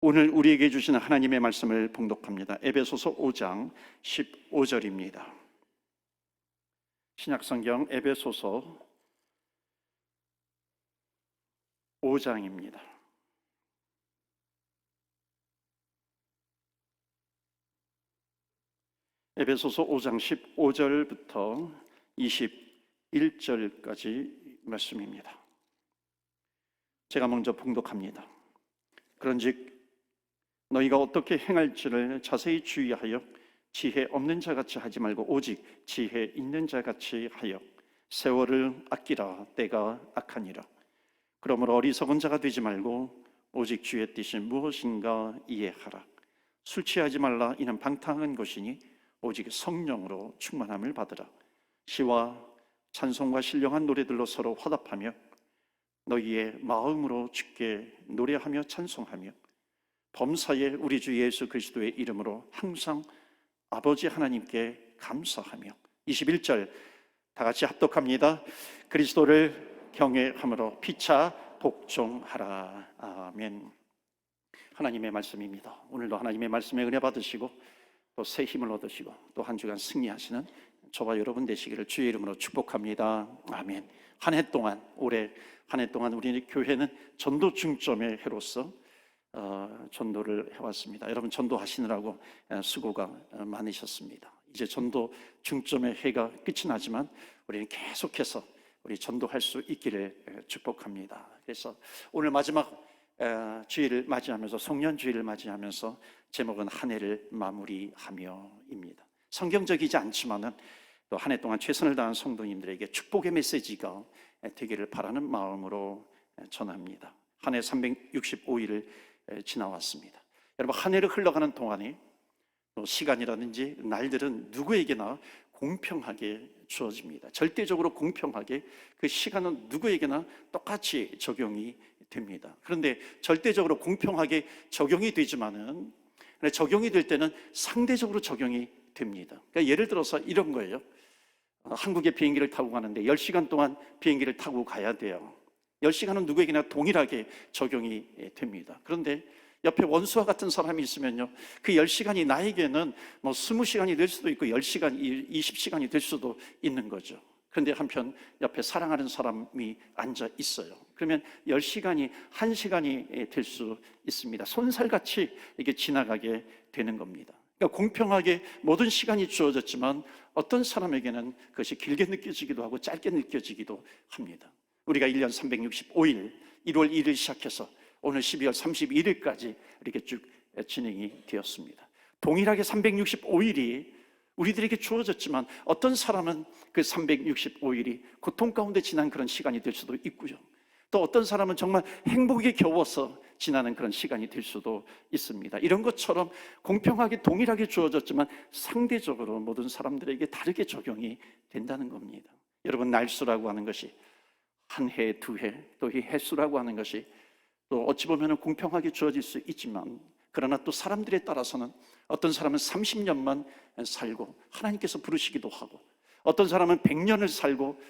오늘 우리에게 주시는 하나님의 말씀을 봉독합니다. 에베소서 5장 15절입니다. 신약성경 에베소서 5장입니다. 에베소서 5장 15절부터 21절까지 말씀입니다. 제가 먼저 봉독합니다. 그런즉 너희가 어떻게 행할지를 자세히 주의하여 지혜 없는 자같이 하지 말고 오직 지혜 있는 자같이 하여 세월을 아끼라. 때가 악하니라. 그러므로 어리석은 자가 되지 말고 오직 주의 뜻이 무엇인가 이해하라. 술 취하지 말라. 이는 방탕한 것이니 오직 성령으로 충만함을 받으라. 시와 찬송과 신령한 노래들로 서로 화답하며 너희의 마음으로 주께 노래하며 찬송하며 범사에 우리 주 예수 그리스도의 이름으로 항상 아버지 하나님께 감사하며 21절 다 같이 합독합니다. 그리스도를 경외함으로 피차 복종하라. 아멘. 하나님의 말씀입니다. 오늘도 하나님의 말씀에 은혜 받으시고 또 새 힘을 얻으시고 또 한 주간 승리하시는 저와 여러분 되시기를 주의 이름으로 축복합니다. 아멘. 한 해 동안, 올해 한 해 동안 우리 교회는 전도 중점의 해로서 전도를 해왔습니다. 여러분 전도하시느라고 수고가 많으셨습니다. 이제 전도 중점의 해가 끝이 나지만 우리는 계속해서 우리 전도할 수 있기를 축복합니다. 그래서 오늘 마지막 주일을 맞이하면서 송년주일을 맞이하면서 제목은 한 해를 마무리하며입니다. 성경적이지 않지만은 또 한 해 동안 최선을 다한 성도님들에게 축복의 메시지가 되기를 바라는 마음으로 전합니다. 한 해 365일을 지나왔습니다. 여러분 한 해를 흘러가는 동안에 또 시간이라든지 날들은 누구에게나 공평하게 주어집니다. 절대적으로 공평하게 그 시간은 누구에게나 똑같이 적용이 됩니다. 그런데 절대적으로 공평하게 적용이 되지만은 적용이 될 때는 상대적으로 적용이 됩니다. 그러니까 예를 들어서 이런 거예요. 한국에 비행기를 타고 가는데 10시간 동안 비행기를 타고 가야 돼요. 10시간은 누구에게나 동일하게 적용이 됩니다. 그런데 옆에 원수와 같은 사람이 있으면요, 그 10시간이 나에게는 뭐 20시간이 될 수도 있고 10시간, 20시간이 될 수도 있는 거죠. 그런데 한편 옆에 사랑하는 사람이 앉아 있어요. 그러면 10시간이 1시간이 될 수 있습니다. 손살같이 이게 지나가게 되는 겁니다. 그러니까 공평하게 모든 시간이 주어졌지만 어떤 사람에게는 그것이 길게 느껴지기도 하고 짧게 느껴지기도 합니다. 우리가 1년 365일 1월 1일 시작해서 오늘 12월 31일까지 이렇게 쭉 진행이 되었습니다. 동일하게 365일이 우리들에게 주어졌지만 어떤 사람은 그 365일이 고통 가운데 지난 그런 시간이 될 수도 있고요, 또 어떤 사람은 정말 행복에 겨워서 지나는 그런 시간이 될 수도 있습니다. 이런 것처럼 공평하게 동일하게 주어졌지만 상대적으로 모든 사람들에게 다르게 적용이 된다는 겁니다. 여러분 날수라고 하는 것이 한 해, 두 해, 또 이 횟수라고 하는 것이 또 어찌 보면 공평하게 주어질 수 있지만 그러나 또 사람들에 따라서는 어떤 사람은 30년만 살고 하나님께서 부르시기도 하고 어떤 사람은 100년을 살고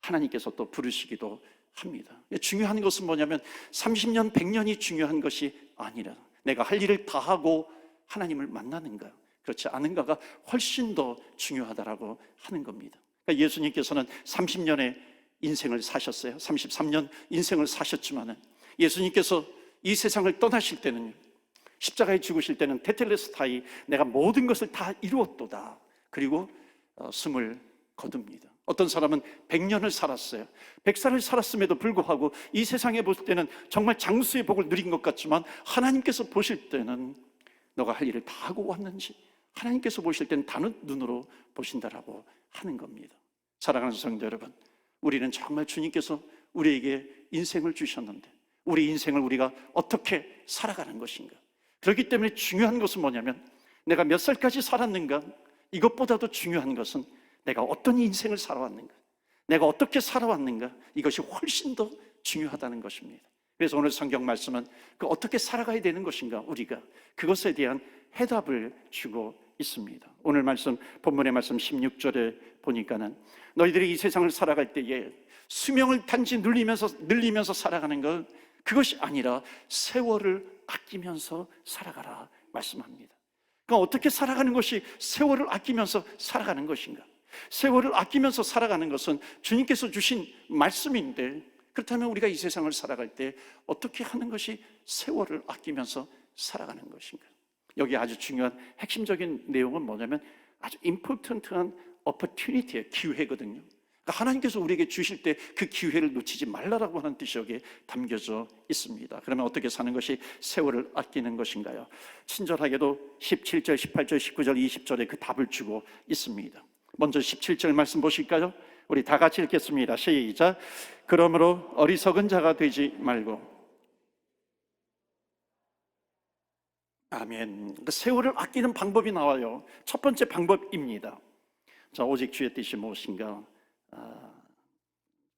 하나님께서 또 부르시기도 합니다. 중요한 것은 뭐냐면 30년, 100년이 중요한 것이 아니라 내가 할 일을 다 하고 하나님을 만나는가 그렇지 않은가가 훨씬 더 중요하다라고 하는 겁니다. 그러니까 예수님께서는 30년의 인생을 사셨어요. 33년 인생을 사셨지만은 예수님께서 이 세상을 떠나실 때는 십자가에 죽으실 때는 테텔레스타이 내가 모든 것을 다 이루었도다 그리고 숨을 거둡니다. 어떤 사람은 100년을 살았어요. 100살을 살았음에도 불구하고 이 세상에 볼 때는 정말 장수의 복을 누린 것 같지만 하나님께서 보실 때는 너가 할 일을 다 하고 왔는지 하나님께서 보실 때는 다른 눈으로 보신다라고 하는 겁니다. 사랑하는 성도 여러분, 우리는 정말 주님께서 우리에게 인생을 주셨는데 우리 인생을 우리가 어떻게 살아가는 것인가. 그렇기 때문에 중요한 것은 뭐냐면 내가 몇 살까지 살았는가, 이것보다도 중요한 것은 내가 어떤 인생을 살아왔는가, 내가 어떻게 살아왔는가, 이것이 훨씬 더 중요하다는 것입니다. 그래서 오늘 성경 말씀은 그 어떻게 살아가야 되는 것인가, 우리가 그것에 대한 해답을 주고 있습니다. 오늘 말씀, 본문의 말씀 16절에 보니까는 너희들이 이 세상을 살아갈 때에 수명을 단지 늘리면서 살아가는 것, 그것이 아니라 세월을 아끼면서 살아가라 말씀합니다. 그러니까 어떻게 살아가는 것이 세월을 아끼면서 살아가는 것인가? 세월을 아끼면서 살아가는 것은 주님께서 주신 말씀인데, 그렇다면 우리가 이 세상을 살아갈 때 어떻게 하는 것이 세월을 아끼면서 살아가는 것인가? 여기 아주 중요한 핵심적인 내용은 뭐냐면 아주 임포턴트한 opportunity의 기회거든요. 그러니까 하나님께서 우리에게 주실 때 그 기회를 놓치지 말라라고 하는 뜻이 여기에 담겨져 있습니다. 그러면 어떻게 사는 것이 세월을 아끼는 것인가요? 친절하게도 17절, 18절, 19절, 20절에 그 답을 주고 있습니다. 먼저 17절 말씀 보실까요? 우리 다 같이 읽겠습니다. 시작. 그러므로 어리석은 자가 되지 말고. 아멘. 세월을 아끼는 방법이 나와요. 첫 번째 방법입니다. 자, 오직 주의 뜻이 무엇인가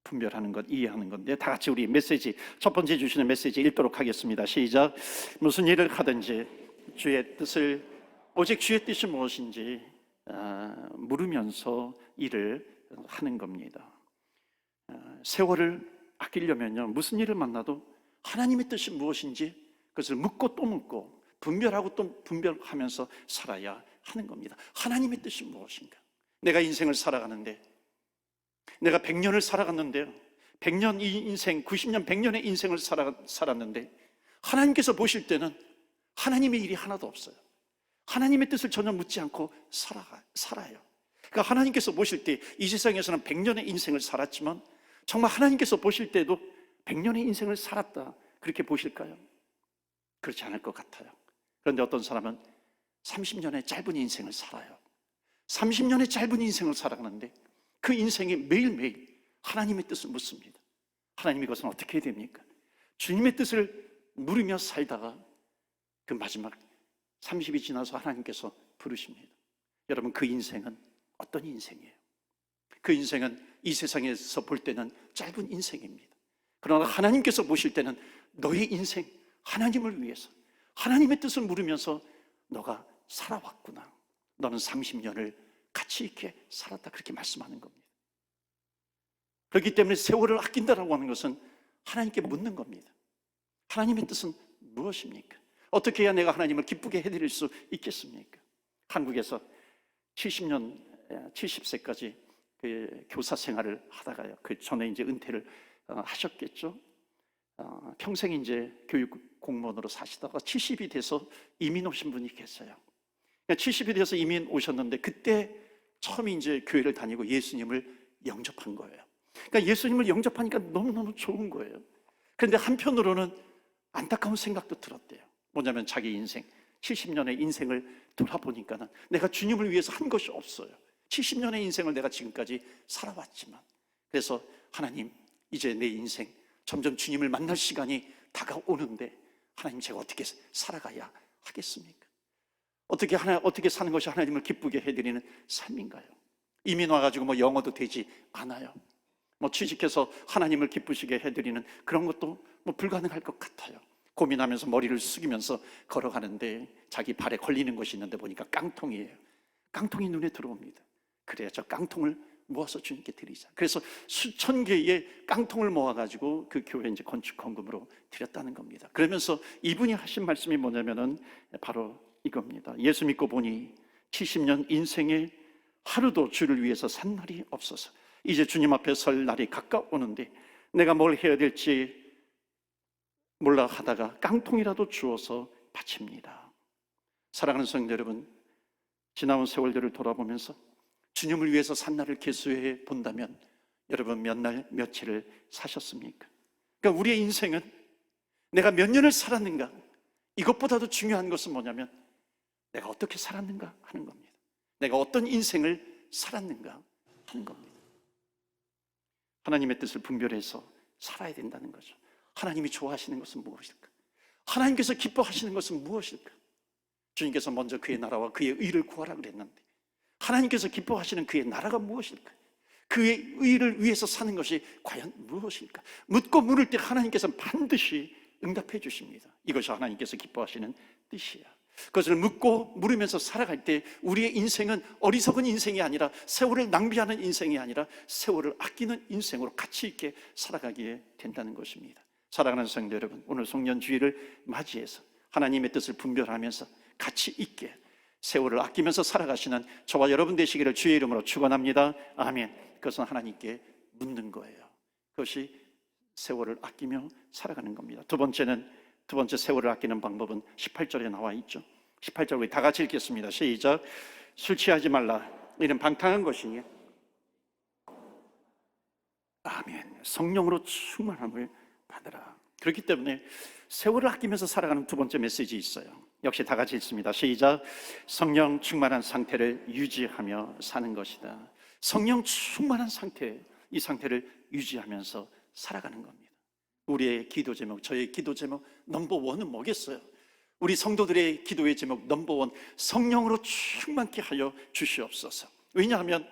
분별하는 것, 이해하는 건데, 다 같이 우리 메시지, 첫 번째 주시는 메시지 읽도록 하겠습니다. 시작. 무슨 일을 하든지 주의 뜻을, 오직 주의 뜻이 무엇인지 물으면서 일을 하는 겁니다. 세월을 아끼려면요, 무슨 일을 만나도 하나님의 뜻이 무엇인지 그것을 묻고 또 묻고 분별하고 또 분별하면서 살아야 하는 겁니다. 하나님의 뜻이 무엇인가? 내가 인생을 살아가는데, 내가 100년을 살아갔는데요, 100년 이 인생, 90년, 100년의 인생을 살았는데 하나님께서 보실 때는 하나님의 일이 하나도 없어요. 하나님의 뜻을 전혀 묻지 않고 살아요. 그러니까 하나님께서 보실 때 이 세상에서는 100년의 인생을 살았지만 정말 하나님께서 보실 때도 100년의 인생을 살았다, 그렇게 보실까요? 그렇지 않을 것 같아요. 그런데 어떤 사람은 30년의 짧은 인생을 살아요. 30년의 짧은 인생을 살아가는데 그 인생에 매일매일 하나님의 뜻을 묻습니다. 하나님, 이것은 어떻게 해야 됩니까? 주님의 뜻을 물으며 살다가 그 마지막 30이 지나서 하나님께서 부르십니다. 여러분, 그 인생은 어떤 인생이에요? 그 인생은 이 세상에서 볼 때는 짧은 인생입니다. 그러나 하나님께서 보실 때는 너의 인생, 하나님을 위해서 하나님의 뜻을 물으면서 너가 살아왔구나, 너는 30년을 가치 있게 살았다, 그렇게 말씀하는 겁니다. 그렇기 때문에 세월을 아낀다라고 하는 것은 하나님께 묻는 겁니다. 하나님의 뜻은 무엇입니까? 어떻게 해야 내가 하나님을 기쁘게 해드릴 수 있겠습니까? 한국에서 70세까지 그 교사 생활을 하다가요, 그 전에 이제 은퇴를 하셨겠죠. 평생 이제 교육 공무원으로 사시다가 70이 돼서 이민 오신 분이 계세요. 70이 돼서 이민 오셨는데 그때 처음 이제 교회를 다니고 예수님을 영접한 거예요. 그러니까 예수님을 영접하니까 너무너무 좋은 거예요. 그런데 한편으로는 안타까운 생각도 들었대요. 뭐냐면 자기 인생, 70년의 인생을 돌아보니까는 내가 주님을 위해서 한 것이 없어요. 70년의 인생을 내가 지금까지 살아왔지만, 그래서 하나님, 이제 내 인생 점점 주님을 만날 시간이 다가오는데 하나님, 제가 어떻게 살아가야 하겠습니까? 어떻게 사는 것이 하나님을 기쁘게 해드리는 삶인가요? 이민 와가지고 뭐 영어도 되지 않아요. 뭐 취직해서 하나님을 기쁘시게 해드리는 그런 것도 뭐 불가능할 것 같아요. 고민하면서 머리를 숙이면서 걸어가는데 자기 발에 걸리는 것이 있는데 보니까 깡통이에요. 깡통이 눈에 들어옵니다. 그래야 저 깡통을 모아서 주님께 드리자. 그래서 수천 개의 깡통을 모아가지고 그 교회 이제 건축 헌금으로 드렸다는 겁니다. 그러면서 이분이 하신 말씀이 뭐냐면은 바로 이겁니다. 예수 믿고 보니 70년 인생에 하루도 주를 위해서 산 날이 없어서 이제 주님 앞에 설 날이 가까우는데 내가 뭘 해야 될지 몰라 하다가 깡통이라도 주어서 바칩니다. 사랑하는 성도 여러분, 지나온 세월들을 돌아보면서 주님을 위해서 산 날을 계수해 본다면 여러분 몇 날 며칠을 사셨습니까? 그러니까 우리의 인생은 내가 몇 년을 살았는가, 이것보다도 중요한 것은 뭐냐면 내가 어떻게 살았는가 하는 겁니다. 내가 어떤 인생을 살았는가 하는 겁니다. 하나님의 뜻을 분별해서 살아야 된다는 거죠. 하나님이 좋아하시는 것은 무엇일까? 하나님께서 기뻐하시는 것은 무엇일까? 주님께서 먼저 그의 나라와 그의 의를 구하라 그랬는데 하나님께서 기뻐하시는 그의 나라가 무엇일까? 그의 의를 위해서 사는 것이 과연 무엇일까? 묻고 물을 때 하나님께서는 반드시 응답해 주십니다. 이것이 하나님께서 기뻐하시는 뜻이야. 그것을 묻고 물으면서 살아갈 때 우리의 인생은 어리석은 인생이 아니라, 세월을 낭비하는 인생이 아니라 세월을 아끼는 인생으로 가치 있게 살아가게 된다는 것입니다. 사랑하는 성도 여러분, 오늘 송년주의를 맞이해서 하나님의 뜻을 분별하면서 가치 있게 세월을 아끼면서 살아가시는 저와 여러분 되시기를 주의 이름으로 축원합니다. 아멘. 그것은 하나님께 묻는 거예요. 그것이 세월을 아끼며 살아가는 겁니다. 두 번째 세월을 아끼는 방법은 18절에 나와 있죠. 18절 우리 다 같이 읽겠습니다. 시작. 술 취하지 말라. 이는 방탕한 것이니 아멘. 성령으로 충만함을 받으라. 그렇기 때문에 세월을 아끼면서 살아가는 두 번째 메시지 있어요. 역시 다 같이 읽습니다. 시작. 성령 충만한 상태를 유지하며 사는 것이다. 성령 충만한 상태, 이 상태를 유지하면서 살아가는 겁니다. 우리의 기도 제목, 저의 기도 제목 넘버원은 뭐겠어요? 우리 성도들의 기도의 제목 넘버원, 성령으로 충만케 하여 주시옵소서. 왜냐하면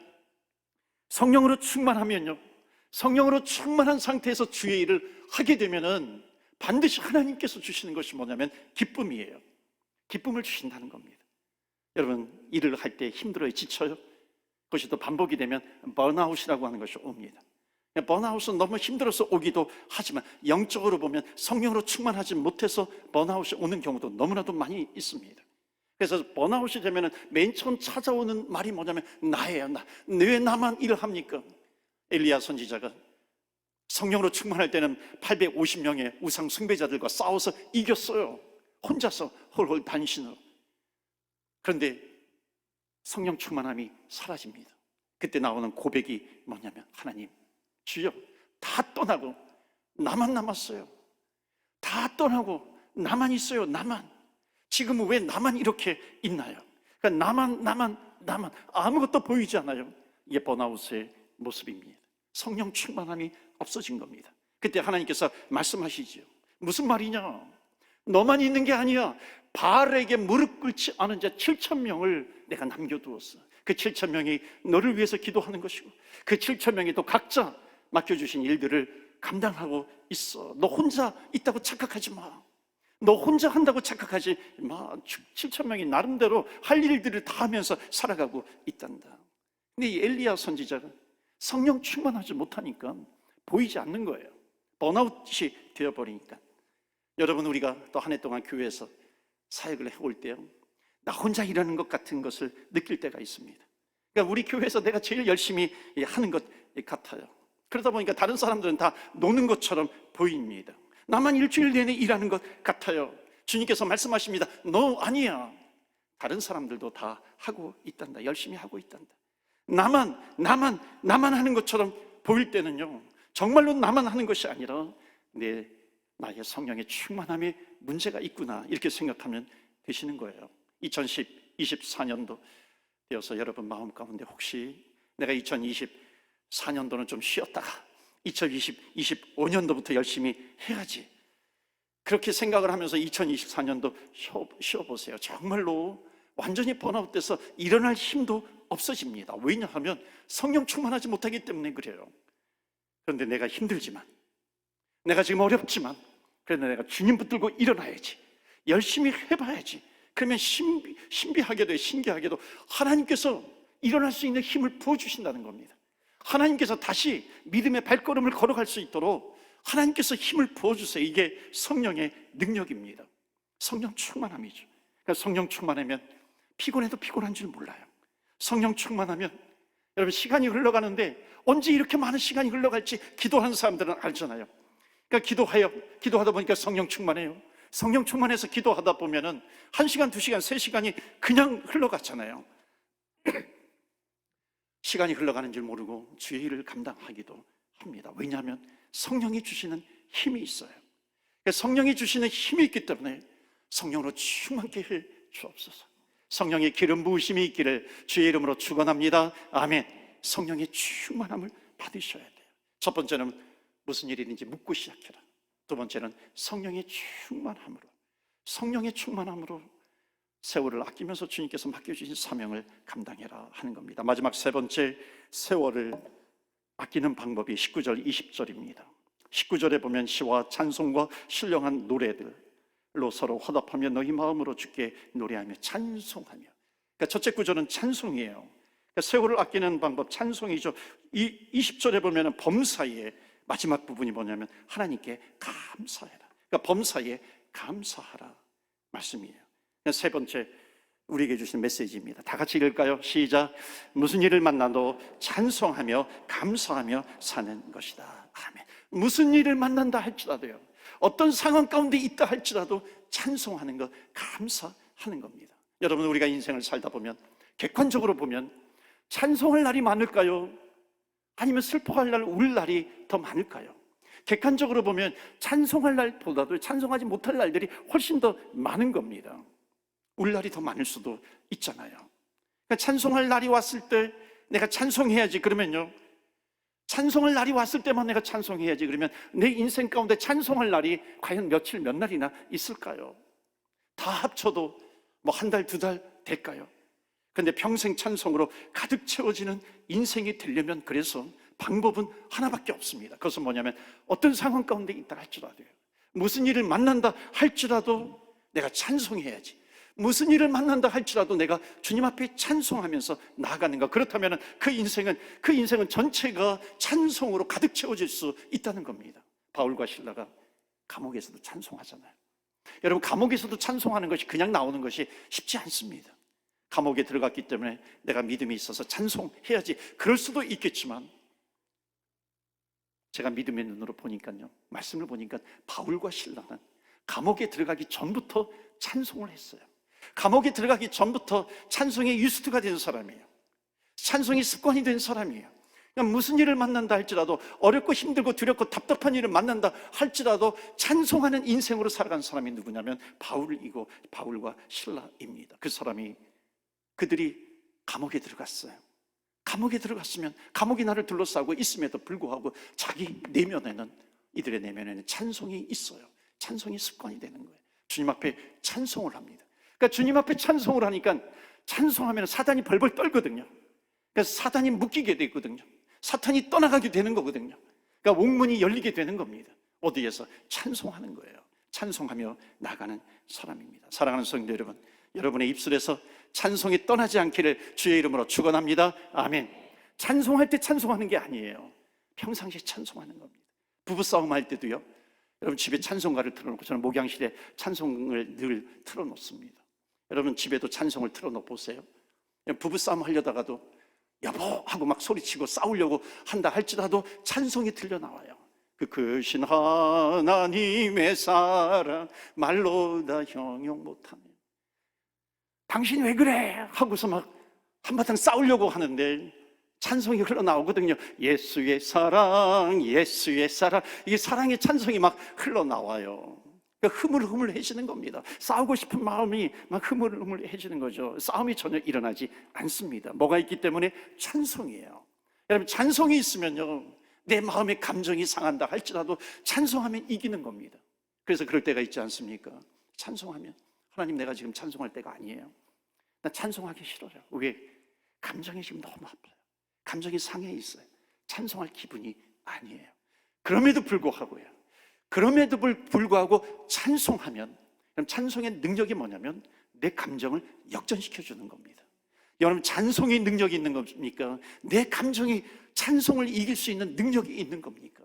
성령으로 충만하면요, 성령으로 충만한 상태에서 주의 일을 하게 되면은 반드시 하나님께서 주시는 것이 뭐냐면 기쁨이에요. 기쁨을 주신다는 겁니다. 여러분, 일을 할 때 힘들어요, 지쳐요? 그것이 또 반복이 되면 번아웃이라고 하는 것이 옵니다. 번아웃은 너무 힘들어서 오기도 하지만 영적으로 보면 성령으로 충만하지 못해서 번아웃이 오는 경우도 너무나도 많이 있습니다. 그래서 번아웃이 되면 맨 처음 찾아오는 말이 뭐냐면 나예요. 왜 나만 일을 합니까? 엘리야 선지자가 성령으로 충만할 때는 850명의 우상 숭배자들과 싸워서 이겼어요. 혼자서 홀홀 단신으로. 그런데 성령 충만함이 사라집니다. 그때 나오는 고백이 뭐냐면 하나님, 주여, 다 떠나고 나만 남았어요. 다 떠나고 나만 있어요. 나만. 지금은 왜 나만 이렇게 있나요? 그러니까 나만 아무것도 보이지 않아요. 이게 번아웃의 모습입니다. 성령 충만함이 없어진 겁니다. 그때 하나님께서 말씀하시지요. 무슨 말이냐? 너만 있는 게 아니야. 바알에게 무릎 꿇지 않은 자 7,000명을 내가 남겨두었어. 그 7,000명이 너를 위해서 기도하는 것이고 그 7,000명이 또 각자 맡겨주신 일들을 감당하고 있어. 너 혼자 있다고 착각하지 마. 너 혼자 한다고 착각하지 마. 7,000명이 나름대로 할 일들을 다 하면서 살아가고 있단다. 근데 이 엘리야 선지자가 성령 충만하지 못하니까 보이지 않는 거예요. 번아웃이 되어버리니까. 여러분, 우리가 또 한 해 동안 교회에서 사역을 해올 때요, 나 혼자 일하는 것 같은 것을 느낄 때가 있습니다. 그러니까 우리 교회에서 내가 제일 열심히 하는 것 같아요. 그러다 보니까 다른 사람들은 다 노는 것처럼 보입니다. 나만 일주일 내내 일하는 것 같아요. 주님께서 말씀하십니다. 너 아니야. 다른 사람들도 다 하고 있단다. 열심히 하고 있단다. 나만 하는 것처럼 보일 때는요, 정말로 나만 하는 것이 아니라 나의 성령의 충만함에 문제가 있구나, 이렇게 생각하면 되시는 거예요. 2024년도 되어서 여러분 마음 가운데 혹시 내가 2024년도는 좀 쉬었다가 2025년도부터 열심히 해야지, 그렇게 생각을 하면서 2024년도 쉬어보세요. 정말로 완전히 번아웃돼서 일어날 힘도 없어집니다. 왜냐하면 성령 충만하지 못하기 때문에 그래요. 그런데 내가 힘들지만, 내가 지금 어렵지만, 그래도 내가 주님 붙들고 일어나야지, 열심히 해봐야지. 그러면 신비하게도 신기하게도 하나님께서 일어날 수 있는 힘을 부어주신다는 겁니다. 하나님께서 다시 믿음의 발걸음을 걸어갈 수 있도록 하나님께서 힘을 부어주세요. 이게 성령의 능력입니다. 성령 충만함이죠. 그러니까 성령 충만하면 피곤해도 피곤한 줄 몰라요. 성령 충만하면 여러분, 시간이 흘러가는데 언제 이렇게 많은 시간이 흘러갈지 기도하는 사람들은 알잖아요. 그러니까 기도하다 보니까 성령 충만해요. 성령 충만해서 기도하다 보면은 1시간, 2시간, 3시간이 그냥 흘러갔잖아요. 시간이 흘러가는 줄 모르고 주의 일을 감당하기도 합니다. 왜냐하면 성령이 주시는 힘이 있어요. 그러니까 성령이 주시는 힘이 있기 때문에 성령으로 충만케 해 주옵소서. 성령의 기름 부으심이 있기를 주의 이름으로 축원합니다. 아멘. 성령의 충만함을 받으셔야 돼요. 첫 번째는 무슨 일이든지 묻고 시작해라. 두 번째는 성령의 충만함으로 세월을 아끼면서 주님께서 맡겨주신 사명을 감당해라 하는 겁니다. 마지막 세 번째, 세월을 아끼는 방법이 19절, 20절입니다. 19절에 보면 시와 찬송과 신령한 노래들로 서로 화답하며 너희 마음으로 주께 노래하며 찬송하며. 그러니까 첫째 구절은 찬송이에요. 그러니까 세월을 아끼는 방법 찬송이죠. 이 20절에 보면 범사에 마지막 부분이 뭐냐면 하나님께 감사해라. 그러니까 범사에 감사하라. 말씀이에요. 세 번째, 우리에게 주신 메시지입니다. 다 같이 읽을까요? 시작. 무슨 일을 만나도 찬송하며 감사하며 사는 것이다. 아멘. 무슨 일을 만난다 할지라도요, 어떤 상황 가운데 있다 할지라도 찬송하는 것, 감사하는 겁니다. 여러분, 우리가 인생을 살다 보면, 객관적으로 보면 찬송할 날이 많을까요? 아니면 슬퍼할 날, 울 날이 더 많을까요? 객관적으로 보면 찬송할 날보다도 찬송하지 못할 날들이 훨씬 더 많은 겁니다. 울 날이 더 많을 수도 있잖아요. 그러니까 찬송할 날이 왔을 때 내가 찬송해야지 그러면요, 찬송할 날이 왔을 때만 내가 찬송해야지 그러면 내 인생 가운데 찬송할 날이 과연 며칠 몇 날이나 있을까요? 다 합쳐도 뭐 한 달, 두 달 될까요? 그런데 평생 찬송으로 가득 채워지는 인생이 되려면, 그래서 방법은 하나밖에 없습니다. 그것은 뭐냐면, 어떤 상황 가운데 있다 할지라도요, 무슨 일을 만난다 할지라도 내가 찬송해야지, 무슨 일을 만난다 할지라도 내가 주님 앞에 찬송하면서 나아가는 것. 그렇다면 그 인생은 전체가 찬송으로 가득 채워질 수 있다는 겁니다. 바울과 실라가 감옥에서도 찬송하잖아요. 여러분, 감옥에서도 찬송하는 것이 그냥 나오는 것이 쉽지 않습니다. 감옥에 들어갔기 때문에 내가 믿음이 있어서 찬송해야지, 그럴 수도 있겠지만, 제가 믿음의 눈으로 보니까요, 말씀을 보니까 바울과 실라는 감옥에 들어가기 전부터 찬송을 했어요. 감옥에 들어가기 전부터 찬송의 유스트가 된 사람이에요. 찬송이 습관이 된 사람이에요. 그러니까 무슨 일을 만난다 할지라도, 어렵고 힘들고 두렵고 답답한 일을 만난다 할지라도 찬송하는 인생으로 살아간 사람이 누구냐면 바울과 실라입니다. 그들이 감옥에 들어갔어요. 감옥에 들어갔으면, 감옥이 나를 둘러싸고 있음에도 불구하고 이들의 내면에는 찬송이 있어요. 찬송이 습관이 되는 거예요. 주님 앞에 찬송을 합니다. 그러니까 주님 앞에 찬송을 하니까, 찬송하면 사단이 벌벌 떨거든요. 그래서 사단이 묶이게 되거든요. 사탄이 떠나가게 되는 거거든요. 그러니까 옥문이 열리게 되는 겁니다. 어디에서? 찬송하는 거예요. 찬송하며 나가는 사람입니다. 사랑하는 성도 여러분, 여러분의 입술에서 찬송이 떠나지 않기를 주의 이름으로 축원합니다. 아멘. 찬송할 때 찬송하는 게 아니에요. 평상시에 찬송하는 겁니다. 부부싸움 할 때도요, 여러분 집에 찬송가를 틀어놓고, 저는 목양실에 찬송을 늘 틀어놓습니다. 여러분 집에도 찬송을 틀어놓고 보세요. 부부싸움 하려다가도 여보 하고 막 소리치고 싸우려고 한다 할지라도 찬송이 들려 나와요. 그 크신 하나님의 사랑 말로 다 형용 못하네. 당신이 왜 그래 하고서 막 한바탕 싸우려고 하는데 찬송이 흘러나오거든요. 예수의 사랑, 예수의 사랑. 이게 사랑의 찬송이 막 흘러나와요. 그러니까 흐물흐물해지는 겁니다. 싸우고 싶은 마음이 막 흐물흐물해지는 거죠. 싸움이 전혀 일어나지 않습니다. 뭐가 있기 때문에? 찬송이에요. 여러분, 찬송이 있으면요, 내 마음의 감정이 상한다 할지라도 찬송하면 이기는 겁니다. 그래서 그럴 때가 있지 않습니까? 찬송하면, 하나님 내가 지금 찬송할 때가 아니에요. 나 찬송하기 싫어요. 왜? 감정이 지금 너무 아파요. 감정이 상해 있어요. 찬송할 기분이 아니에요. 그럼에도 불구하고 찬송하면, 그럼 찬송의 능력이 뭐냐면 내 감정을 역전시켜주는 겁니다. 여러분, 찬송의 능력이 있는 겁니까? 내 감정이 찬송을 이길 수 있는 능력이 있는 겁니까?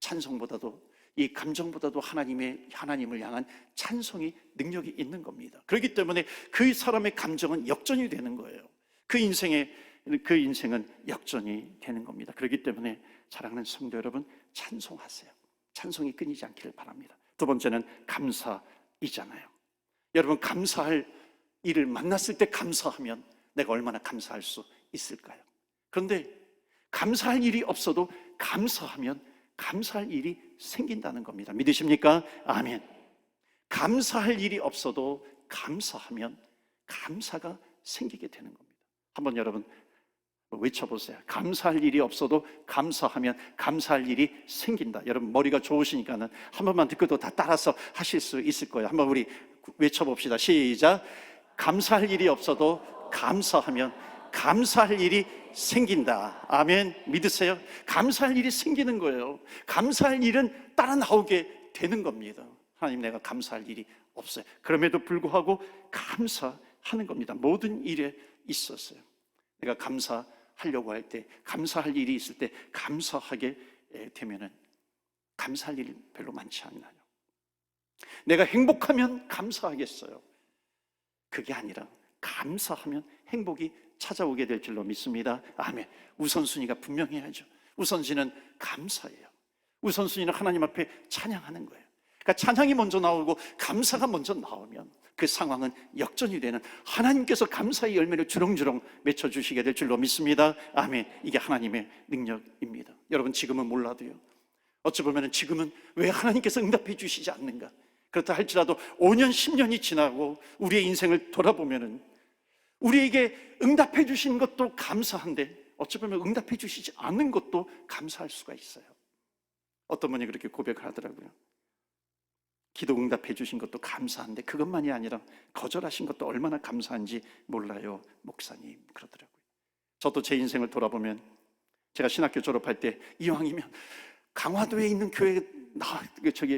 찬송보다도, 이 감정보다도 하나님을 향한 찬송이 능력이 있는 겁니다. 그렇기 때문에 그 사람의 감정은 역전이 되는 거예요. 그 인생은 역전이 되는 겁니다. 그렇기 때문에 사랑하는 성도 여러분, 찬송하세요. 찬송이 끊이지 않기를 바랍니다. 두 번째는 감사이잖아요. 여러분, 감사할 일을 만났을 때 감사하면 내가 얼마나 감사할 수 있을까요? 그런데 감사할 일이 없어도 감사하면 감사할 일이 생긴다는 겁니다. 믿으십니까? 아멘. 감사할 일이 없어도 감사하면 감사가 생기게 되는 겁니다. 한번 여러분 외쳐보세요. 감사할 일이 없어도 감사하면 감사할 일이 생긴다. 여러분 머리가 좋으시니까는 한 번만 듣고도 다 따라서 하실 수 있을 거예요. 한번 우리 외쳐봅시다. 시작. 감사할 일이 없어도 감사하면 감사할 일이 생긴다. 아멘. 믿으세요? 감사할 일이 생기는 거예요. 감사할 일은 따라 나오게 되는 겁니다. 하나님, 내가 감사할 일이 없어요. 그럼에도 불구하고 감사하는 겁니다. 모든 일에 있었어요. 내가 감사하려고 할 때, 감사할 일이 있을 때 감사하게 되면은 감사할 일 별로 많지 않나요? 감사할 일이 별로 많지 않나요? 감사할 일이 있을 때 감사하게 되면은 감사할 일이 별로 많지 않나요? 감사할 일이 있을 때 감사하게 되면은 감사할 일이 별로 많지 않나요? 감사할 일이 있을 때 감사하게 되면은 감사할 일이 별로 많지 않나요? 감사할 일이 별로 많지 않나요? 내가 행복하면 감사하겠어요. 그게 아니라 감사하면 행복이 찾아오게 될 줄로 믿습니다. 아멘. 우선순위가 분명해야죠. 우선순위는 감사예요. 우선순위는 하나님 앞에 찬양하는 거예요. 그러니까 찬양이 먼저 나오고 감사가 먼저 나오면 그 상황은 역전이 되는, 하나님께서 감사의 열매를 주렁주렁 맺혀주시게 될 줄로 믿습니다. 아멘. 이게 하나님의 능력입니다. 여러분, 지금은 몰라도요, 어찌 보면 지금은 왜 하나님께서 응답해 주시지 않는가, 그렇다 할지라도 5년 10년이 지나고 우리의 인생을 돌아보면 우리에게 응답해 주신 것도 감사한데 어찌 보면 응답해 주시지 않는 것도 감사할 수가 있어요. 어떤 분이 그렇게 고백을 하더라고요. 기도 응답해 주신 것도 감사한데 그것만이 아니라 거절하신 것도 얼마나 감사한지 몰라요, 목사님. 그러더라고요. 저도 제 인생을 돌아보면 제가 신학교 졸업할 때 이왕이면 강화도에 있는 교회에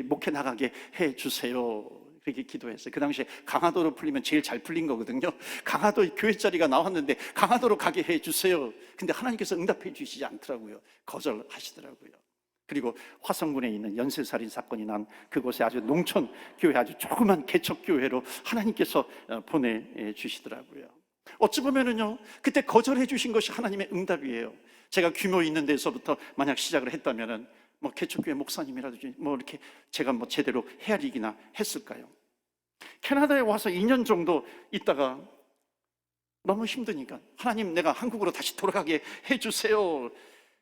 목회 나가게 해주세요, 그렇게 기도했어요. 그 당시에 강화도로 풀리면 제일 잘 풀린 거거든요. 강화도 교회 자리가 나왔는데 강화도로 가게 해주세요. 근데 하나님께서 응답해 주시지 않더라고요. 거절하시더라고요. 그리고 화성군에 있는 연쇄살인 사건이 난 그곳에 아주 농촌 교회, 아주 조그만 개척교회로 하나님께서 보내주시더라고요. 어찌 보면은요, 그때 거절해 주신 것이 하나님의 응답이에요. 제가 규모 있는 데서부터 만약 시작을 했다면은 개척교회 목사님이라든지 이렇게 제가 제대로 헤아리기나 했을까요? 캐나다에 와서 2년 정도 있다가 너무 힘드니까 하나님, 내가 한국으로 다시 돌아가게 해주세요.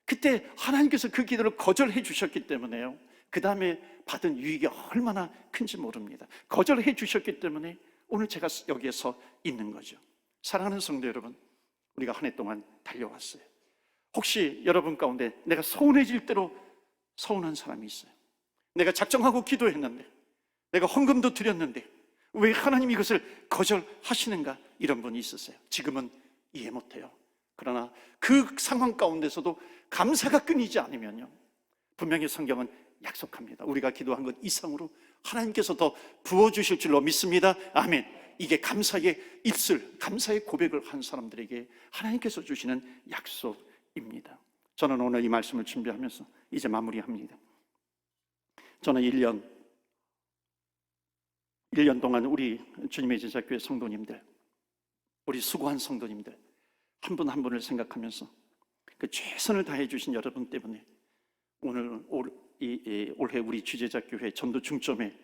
그때 하나님께서 그 기도를 거절해 주셨기 때문에요, 그 다음에 받은 유익이 얼마나 큰지 모릅니다. 거절해 주셨기 때문에 오늘 제가 여기에서 있는 거죠. 사랑하는 성도 여러분, 우리가 한 해 동안 달려왔어요. 혹시 여러분 가운데 내가 서운해질 대로 서운한 사람이 있어요? 내가 작정하고 기도했는데, 내가 헌금도 드렸는데 왜 하나님이 이것을 거절하시는가, 이런 분이 있으세요? 지금은 이해 못해요. 그러나 그 상황 가운데서도 감사가 끊이지 않으면요, 분명히 성경은 약속합니다. 우리가 기도한 것 이상으로 하나님께서 더 부어주실 줄로 믿습니다. 아멘. 이게 감사의 입술, 감사의 고백을 한 사람들에게 하나님께서 주시는 약속입니다. 저는 오늘 이 말씀을 준비하면서 이제 마무리합니다. 저는 1년 동안 우리 주님의 제자교회 성도님들, 우리 수고한 성도님들 한 분 한 분을 생각하면서 그 최선을 다해 주신 여러분 때문에 올해 우리 주제자교회 전도 중점의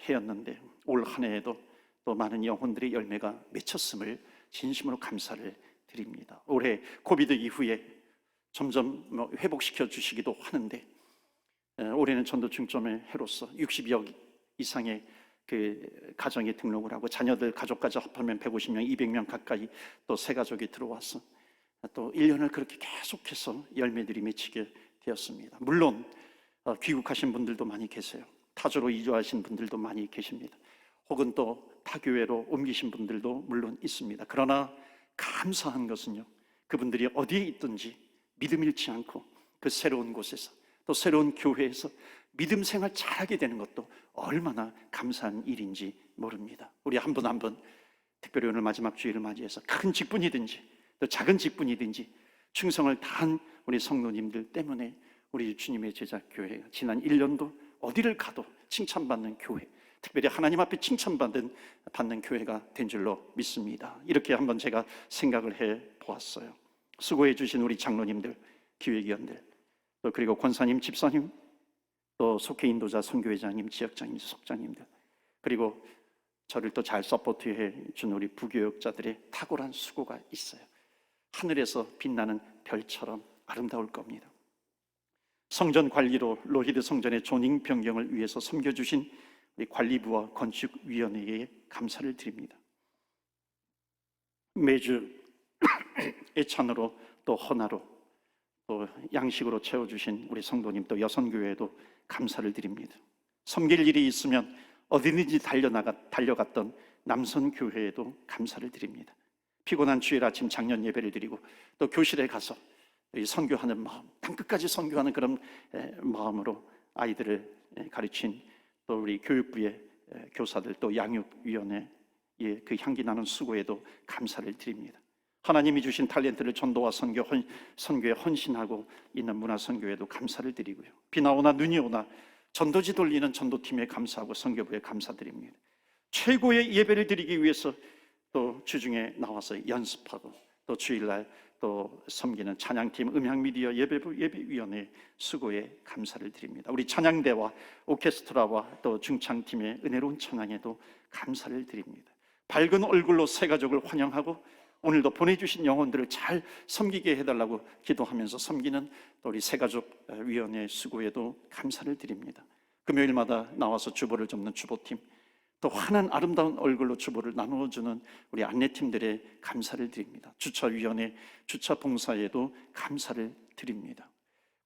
해였는데, 올 한 해에도 또 많은 영혼들의 열매가 맺혔음을 진심으로 감사를 드립니다. 올해 코비드 이후에 점점 회복시켜 주시기도 하는데, 올해는 전도 중점의 해로서 60여 이상의 그 가정에 등록을 하고 자녀들 가족까지 합하면 150명, 200명 가까이 또 새 가족이 들어와서 또 1년을 그렇게 계속해서 열매들이 맺히게 되었습니다. 물론 귀국하신 분들도 많이 계세요. 타주로 이주하신 분들도 많이 계십니다. 혹은 또 타교회로 옮기신 분들도 물론 있습니다. 그러나 감사한 것은요, 그분들이 어디에 있든지 믿음 잃지 않고 그 새로운 곳에서, 또 새로운 교회에서 믿음 생활 잘하게 되는 것도 얼마나 감사한 일인지 모릅니다. 우리 한 분 한 분, 특별히 오늘 마지막 주일을 맞이해서 큰 직분이든지 또 작은 직분이든지 충성을 다한 우리 성도님들 때문에 우리 주님의 제자교회가 지난 1년도 어디를 가도 칭찬받는 교회, 특별히 하나님 앞에 칭찬받는 교회가 된 줄로 믿습니다. 이렇게 한번 제가 생각을 해 보았어요. 수고해 주신 우리 장로님들, 기획위원들, 또 그리고 권사님, 집사님, 또 속회 인도자, 선교회장님, 지역장님, 속장님들, 그리고 저를 또 잘 서포트해 준 우리 부교역자들의 탁월한 수고가 있어요. 하늘에서 빛나는 별처럼 아름다울 겁니다. 성전 관리로 로히드 성전의 조닝 변경을 위해서 섬겨주신 우리 관리부와 건축위원회에 감사를 드립니다. 매주 애찬으로 또 헌화로 또 양식으로 채워주신 우리 성도님, 또 여선교회에도 감사를 드립니다. 섬길 일이 있으면 어디든지 달려갔던 남선교회에도 감사를 드립니다. 피곤한 주일 아침 작년 예배를 드리고 또 교실에 가서 선교하는 마음, 땅끝까지 선교하는 그런 마음으로 아이들을 가르친 또 우리 교육부의 교사들, 또 양육위원회의 그 향기 나는 수고에도 감사를 드립니다. 하나님이 주신 탤런트를 전도와 선교에 헌신하고 있는 문화선교에도 감사를 드리고요. 비나 오나 눈이 오나 전도지 돌리는 전도팀에 감사하고 선교부에 감사드립니다. 최고의 예배를 드리기 위해서 또 주중에 나와서 연습하고 또 주일날 또 섬기는 찬양팀, 음향미디어, 예배부, 예배위원회 수고에 감사를 드립니다. 우리 찬양대와 오케스트라와 또 중창팀의 은혜로운 찬양에도 감사를 드립니다. 밝은 얼굴로 새 가족을 환영하고 오늘도 보내주신 영혼들을 잘 섬기게 해달라고 기도하면서 섬기는 또 우리 새가족위원회 수고에도 감사를 드립니다. 금요일마다 나와서 주보를 접는 주보팀, 또 환한 아름다운 얼굴로 주보를 나누어주는 우리 안내팀들의 감사를 드립니다. 주차위원회, 주차봉사에도 감사를 드립니다.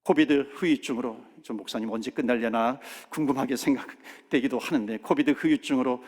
코비드 후유증으로 좀 목사님 언제 끝날려나 궁금하게 생각되기도 하는데, 코비드 후유증으로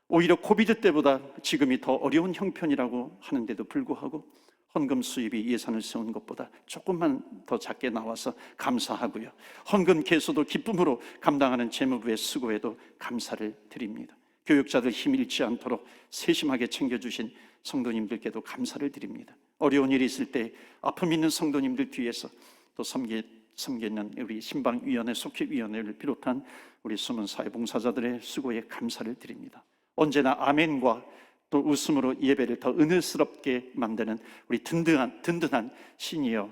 오히려 코비드 때보다 지금이 더 어려운 형편이라고 하는데도 불구하고 헌금 수입이 예산을 세운 것보다 조금만 더 작게 나와서 감사하고요, 헌금 개수도 기쁨으로 감당하는 재무부의 수고에도 감사를 드립니다. 교육자들 힘 잃지 않도록 세심하게 챙겨주신 성도님들께도 감사를 드립니다. 어려운 일이 있을 때 아픔 있는 성도님들 뒤에서 또 섬기는 우리 신방위원회, 속회위원회를 비롯한 우리 숨은 사회봉사자들의 수고에 감사를 드립니다. 언제나 아멘과 또 웃음으로 예배를 더 은혜스럽게 만드는 우리 든든한 시니어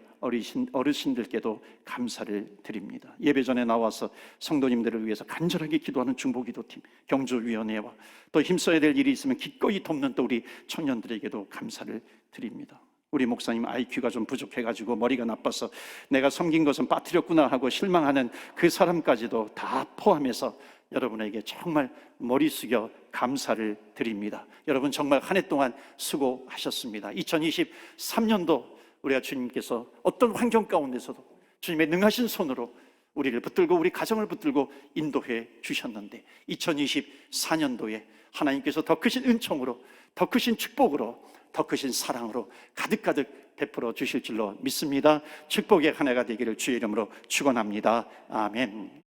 어르신들께도 감사를 드립니다. 예배 전에 나와서 성도님들을 위해서 간절하게 기도하는 중보기도팀, 경조위원회와 또 힘써야 될 일이 있으면 기꺼이 돕는 또 우리 청년들에게도 감사를 드립니다. 우리 목사님 IQ가 좀 부족해가지고 머리가 나빠서 내가 섬긴 것은 빠뜨렸구나 하고 실망하는 그 사람까지도 다 포함해서 여러분에게 정말 머리 숙여 감사를 드립니다. 여러분 정말 한 해 동안 수고하셨습니다. 2023년도 우리가 주님께서 어떤 환경 가운데서도 주님의 능하신 손으로 우리를 붙들고 우리 가정을 붙들고 인도해 주셨는데, 2024년도에 하나님께서 더 크신 은총으로, 더 크신 축복으로, 더 크신 사랑으로 가득가득 베풀어 주실 줄로 믿습니다. 축복의 한 해가 되기를 주의 이름으로 축원합니다. 아멘.